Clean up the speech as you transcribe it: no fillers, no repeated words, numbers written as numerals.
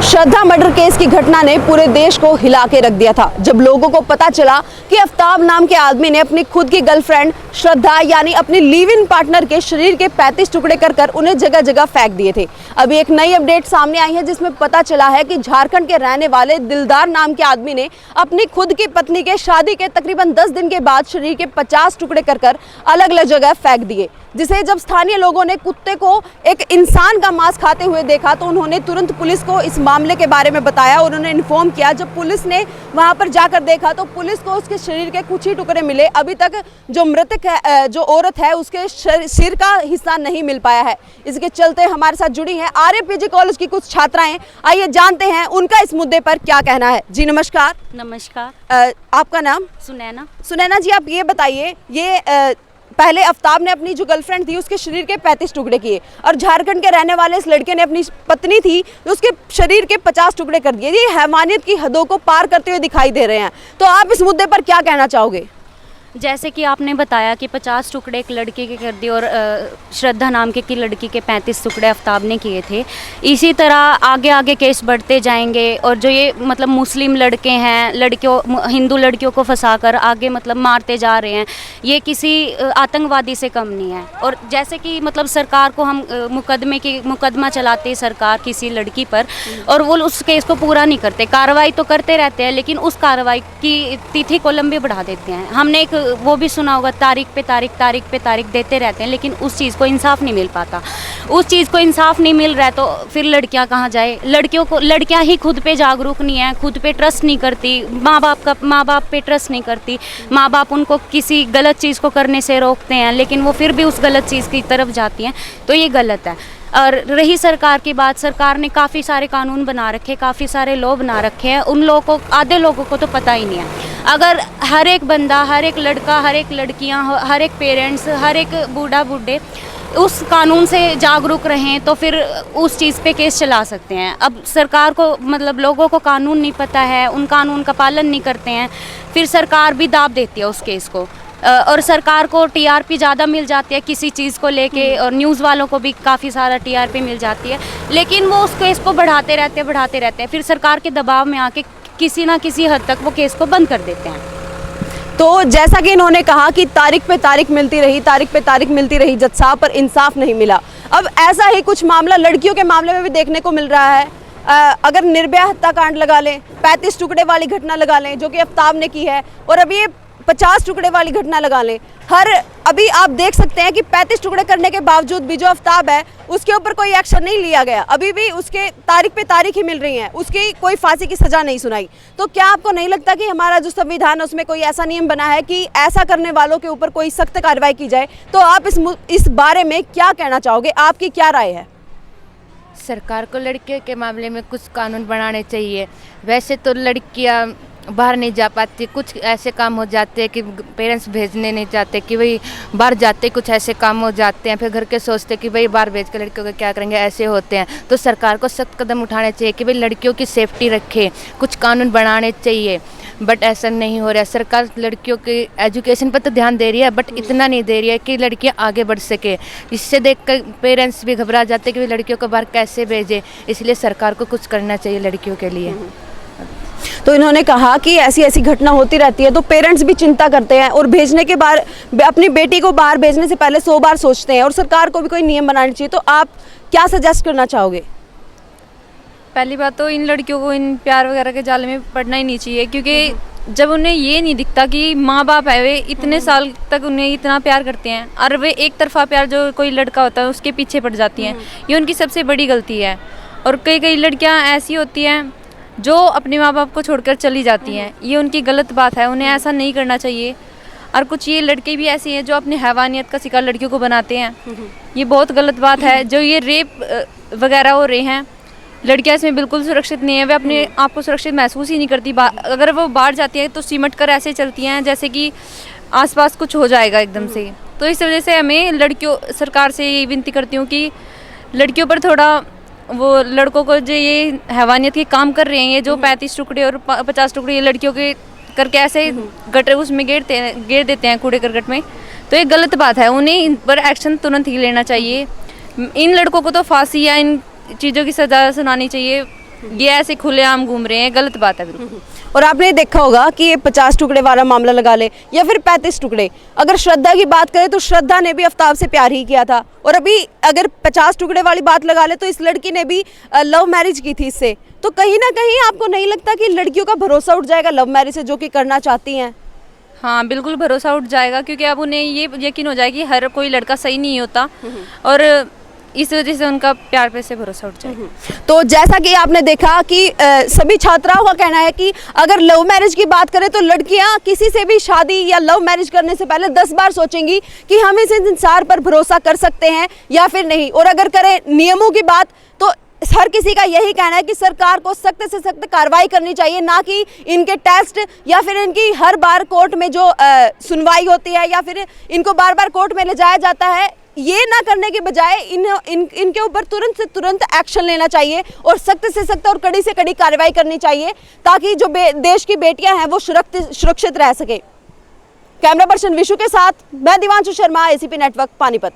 श्रद्धा murder case की घटना ने पूरे देश को हिला के रख दिया था। जब लोगों को पता चला कि आफ्ताब नाम के आदमी ने अपनी खुद की गर्लफ्रेंड श्रद्धा यानी अपनी लिव इन पार्टनर के शरीर के 35 टुकड़े कर उन्हें जगह जगह फेंक दिए थे। अभी एक नई अपडेट सामने आई है जिसमें पता चला है कि झारखंड के रहने वाले दिलदार नाम के आदमी ने अपनी खुद की पत्नी के शादी के तकरीबन 10 दिन के बाद शरीर के 50 टुकड़े कर अलग अलग जगह फेंक दिए, जिसे जब स्थानीय लोगों ने कुत्ते को एक इंसान का मांस खाते हुए देखा तो उन्होंने तुरंत पुलिस को इस मामले के बारे में बताया और उन्हें इन्फॉर्म किया। जब पुलिस ने वहां पर जाकर देखा तो पुलिस को उसके शरीर के कुछ ही टुकड़े मिले। अभी तक जो मृतक है, जो औरत है, उसके सिर का हिस्सा नहीं मिल पाया है। इसके चलते हमारे साथ जुड़ी हैं आरएपीजी कॉलेज की कुछ छात्राएं। आइए जानते हैं उनका इस मुद्दे पर क्या कहना है। जी नमस्कार। नमस्कार। आपका नाम? सुनैना जी, आप ये बताइए, ये पहले आफ्ताब ने अपनी जो गर्लफ्रेंड थी उसके शरीर के 35 टुकड़े किए और झारखंड के रहने वाले इस लड़के ने अपनी पत्नी थी उसके शरीर के 50 टुकड़े कर दिए। ये हैवानियत की हदों को पार करते हुए दिखाई दे रहे हैं, तो आप इस मुद्दे पर क्या कहना चाहोगे? जैसे कि आपने बताया कि 50 टुकड़े एक लड़के के कर दिए और श्रद्धा नाम की लड़की के 35 टुकड़े आफ्ताब ने किए थे। इसी तरह आगे आगे केस बढ़ते जाएंगे और जो ये मतलब मुस्लिम लड़के हैं, हिंदू लड़कियों को फंसाकर आगे मतलब मारते जा रहे हैं, ये किसी आतंकवादी से कम नहीं है। और जैसे कि मतलब सरकार को हम मुकदमा चलाते सरकार किसी लड़की पर और वो उस केस को पूरा नहीं करते, कार्रवाई तो करते रहते हैं लेकिन उस कार्रवाई की तिथि को लंबी बढ़ा देते हैं। हमने एक वो भी सुना होगा, तारीख पे तारीख देते रहते हैं लेकिन उस चीज़ को इंसाफ नहीं मिल पाता। उस चीज़ को इंसाफ नहीं मिल रहा है तो फिर लड़कियां कहाँ जाए? लड़कियां ही खुद पे जागरूक नहीं है, खुद पे ट्रस्ट नहीं करती, माँ बाप पे ट्रस्ट नहीं करती। माँ बाप उनको किसी गलत चीज़ को करने से रोकते हैं लेकिन वो फिर भी उस गलत चीज़ की तरफ जाती हैं, तो ये गलत है। और रही सरकार की बात, सरकार ने काफ़ी सारे कानून बना रखे, काफ़ी सारे लॉ बना रखे हैं। उन लोगों को, आधे लोगों को तो पता ही नहीं है। अगर हर एक बंदा, हर एक लड़का, हर एक लड़कियां, हर एक पेरेंट्स, हर एक बूढ़े उस कानून से जागरूक रहें तो फिर उस चीज़ पे केस चला सकते हैं। अब सरकार को मतलब लोगों को कानून नहीं पता है, उन कानून का पालन नहीं करते हैं, फिर सरकार भी दाब देती है उस केस को और सरकार को टीआरपी ज़्यादा मिल जाती है किसी चीज़ को लेके और न्यूज़ वालों को भी काफ़ी सारा टीआरपी मिल जाती है, लेकिन वो उस केस को बढ़ाते रहते हैं। फिर सरकार के दबाव में आके किसी ना किसी हद तक वो केस को बंद कर देते हैं। तो जैसा कि इन्होंने कहा कि तारीख पे तारीख मिलती रही जज साहब, पर इंसाफ नहीं मिला। अब ऐसा ही कुछ मामला लड़कियों के मामले में भी देखने को मिल रहा है। अगर निर्भया हत्याकांड लगा लें, 35 टुकड़े वाली घटना लगा लें जो कि आफ्ताब ने की है, और अभी ये 50 टुकड़े वाली घटना लगा लें, अभी आप देख सकते हैं कि 35 टुकड़े करने के बावजूद भी जो आफ्ताब है उसके ऊपर कोई एक्शन नहीं लिया गया। अभी भी उसके तारीख पे तारीख ही मिल रही है, उसकी कोई फांसी की सजा नहीं सुनाई। तो क्या आपको नहीं लगता कि हमारा जो संविधान है उसमें कोई ऐसा नियम बना है कि ऐसा करने वालों के ऊपर कोई सख्त कार्रवाई की जाए? तो आप इस बारे में क्या कहना चाहोगे? आपकी क्या राय है? सरकार को लड़कियों के मामले में कुछ कानून बनाने चाहिए। वैसे तो लड़कियां बाहर नहीं जा पाती, कुछ ऐसे काम हो जाते हैं कि पेरेंट्स भेजने नहीं चाहते कि भाई बाहर जाते, कुछ ऐसे काम हो जाते हैं, फिर घर के सोचते कि भाई बाहर भेज के लड़कियों को क्या करेंगे, ऐसे होते हैं। तो सरकार को सख्त कदम उठाने चाहिए कि भाई लड़कियों की सेफ्टी रखे, कुछ कानून बनाने चाहिए, बट ऐसा नहीं हो रहा। सरकार लड़कियों की एजुकेशन पर तो ध्यान दे रही है बट इतना नहीं दे रही है कि लड़कियां आगे बढ़ सके। इससे देखकर पेरेंट्स भी घबरा जाते कि लड़कियों को बाहर कैसे भेजें, इसलिए सरकार को कुछ करना चाहिए लड़कियों के लिए। तो इन्होंने कहा कि ऐसी घटना होती रहती है तो पेरेंट्स भी चिंता करते हैं और भेजने के बाद अपनी बेटी को बाहर भेजने से पहले 100 बार सोचते हैं, और सरकार को भी कोई नियम बनाना चाहिए। तो आप क्या सजेस्ट करना चाहोगे? पहली बात तो इन लड़कियों को इन प्यार वगैरह के जाल में पड़ना ही नहीं चाहिए, क्योंकि जब उन्हें ये नहीं दिखता कि माँ बाप है, वे इतने साल तक उन्हें इतना प्यार करते हैं और वे एक तरफा प्यार जो कोई लड़का होता है उसके पीछे पड़ जाती हैं, ये उनकी सबसे बड़ी गलती है। और कई लड़कियाँ ऐसी होती हैं जो अपने माँ बाप को छोड़कर चली जाती हैं, ये उनकी गलत बात है, उन्हें ऐसा नहीं करना चाहिए। और कुछ ये लड़के भी ऐसे हैं जो अपने हैवानियत का शिकार लड़कियों को बनाते हैं, ये बहुत गलत बात है। जो ये रेप वगैरह हो रहे हैं, लड़कियां इसमें बिल्कुल सुरक्षित नहीं है, वे अपने आप को सुरक्षित महसूस ही नहीं करती। अगर वो बाहर जाती हैं तो सिमट कर ऐसे चलती हैं जैसे कि आसपास कुछ हो जाएगा एकदम से। तो इस वजह से हमें सरकार से ये विनती करती हूँ कि लड़कियों पर थोड़ा, वो लड़कों को जो ये हैवानियत के काम कर रहे हैं, ये जो 35 टुकड़े और 50 टुकड़े ये लड़कियों के करके ऐसे गटर उसमें घेर देते हैं कूड़े करकट में, तो ये गलत बात है। उन्हें इन पर एक्शन तुरंत ही लेना चाहिए। इन लड़कों को तो फांसी या इन चीज़ों की सज़ा सुनानी चाहिए ये ऐसे खुलेआम घूम रहे हैं, गलत बात है बिल्कुल। और आपने देखा होगा कि ये 50 टुकड़े वाला मामला लगा ले या फिर 35 टुकड़े, अगर श्रद्धा की बात करें तो श्रद्धा ने भी आफ्ताब से प्यार ही किया था, और अभी अगर 50 टुकड़े वाली बात लगा ले तो इस लड़की ने भी लव मैरिज की थी इससे। तो कहीं ना कहीं आपको नहीं लगता कि लड़कियों का भरोसा उठ जाएगा लव मैरिज से, जो कि करना चाहती हैं? हाँ बिल्कुल भरोसा उठ जाएगा, क्योंकि अब उन्हें ये यकीन हो जाएगा कि हर कोई लड़का सही नहीं होता, और इस वजह से उनका प्यार पे से भरोसा उठ जाएगा। तो जैसा कि आपने देखा कि सभी छात्राओं का कहना है कि अगर लव मैरिज की बात करें तो लड़कियां किसी से भी शादी या लव मैरिज करने से पहले 10 बार सोचेंगी कि हम इस इंसान पर भरोसा कर सकते हैं या फिर नहीं। और अगर करें नियमों की बात तो हर किसी का यही कहना है कि सरकार को सख्त से सख्त कार्रवाई करनी चाहिए, ना कि इनके टेस्ट या फिर इनकी हर बार कोर्ट में जो सुनवाई होती है या फिर इनको बार बार कोर्ट में ले जाया जाता है, ये ना करने के बजाय इनके ऊपर तुरंत से तुरंत एक्शन लेना चाहिए और सख्त से सख्त और कड़ी से कड़ी कार्रवाई करनी चाहिए, ताकि जो देश की बेटियां हैं वो सुरक्षित रह सके। कैमरा पर्सन विशु के साथ मैं दिवांशु शर्मा, एसीपी नेटवर्क पानीपत।